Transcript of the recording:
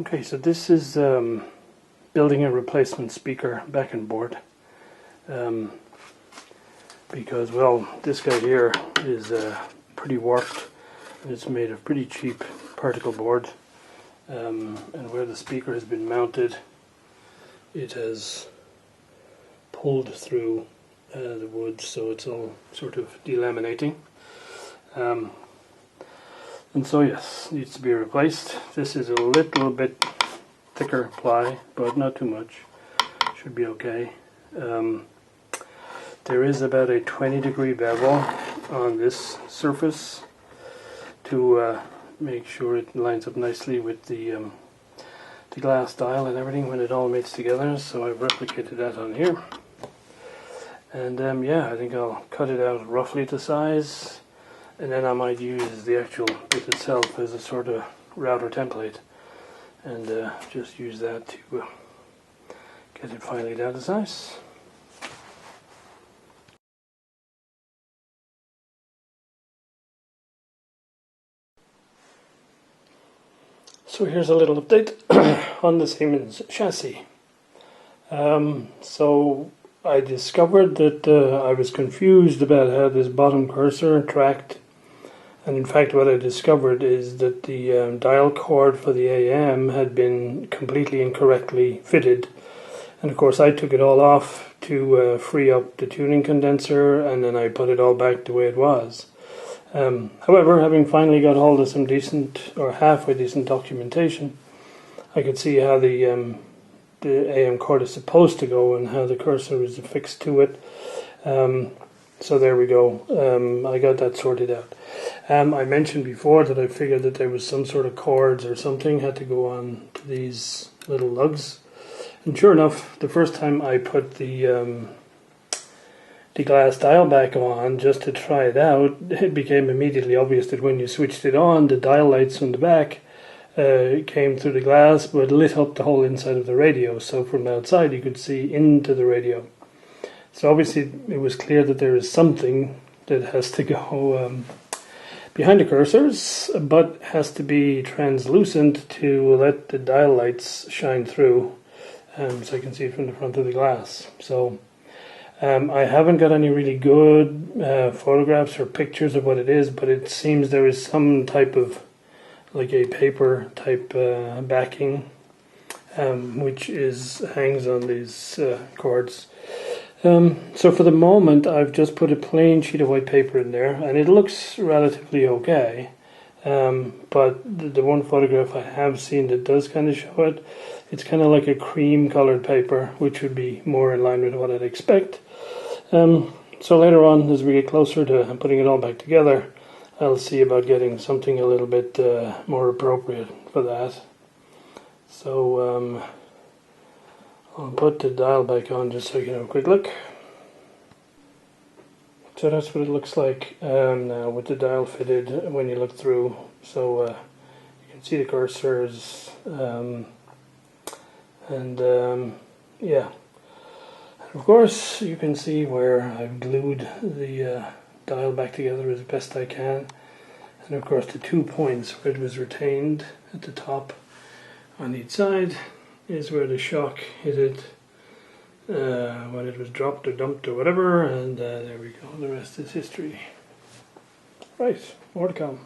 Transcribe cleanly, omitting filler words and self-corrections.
Okay, so this is building a replacement speaker backing board, because, well, this guy here is pretty warped, and it's made of pretty cheap particle board, and where the speaker has been mounted, it has pulled through the wood, so it's all sort of delaminating. And so yes, needs to be replaced. This is a little bit thicker ply, but not too much. Should be okay. There is about a 20-degree bevel on this surface to make sure it lines up nicely with the glass dial and everything when it all mates together. So I've replicated that on here. And yeah, I think I'll cut it out roughly to size. And then I might use the actual bit itself as a sort of router template and just use that to get it finally down to size. So here's a little update on the Siemens chassis. So I discovered that I was confused about how this bottom cursor tracked. And in fact, what I discovered is that the dial cord for the AM had been completely incorrectly fitted. And of course, I took it all off to free up the tuning condenser, and then I put it all back the way it was. However, having finally got hold of some decent or halfway decent documentation, I could see how the AM cord is supposed to go and how the cursor is affixed to it. So there we go. I got that sorted out. I mentioned before that I figured that there was some sort of cords or something had to go on to these little lugs. And sure enough, the first time I put the glass dial back on just to try it out, it became immediately obvious that when you switched it on, the dial lights on the back came through the glass but lit up the whole inside of the radio. So from outside you could see into the radio. So obviously it was clear that there is something that has to go behind the cursors, but has to be translucent to let the dial lights shine through, so I can see it from the front of the glass. So I haven't got any really good photographs or pictures of what it is, but it seems there is some type of, like a paper type backing, which hangs on these cords. So for the moment I've just put a plain sheet of white paper in there, and it looks relatively okay, but the one photograph I have seen that does kind of show it, it's kind of like a cream colored paper, which would be more in line with what I'd expect. So later on, as we get closer to putting it all back together, I'll see about getting something a little bit more appropriate for that. So I'll put the dial back on just so you can have a quick look. So that's what it looks like now with the dial fitted when you look through. So you can see the cursors, yeah. And of course you can see where I've glued the dial back together as best I can. And of course the 2 points where it was retained at the top on each side is where the shock hit it when it was dropped or dumped or whatever, and there we go, the rest is history. Right, more to come.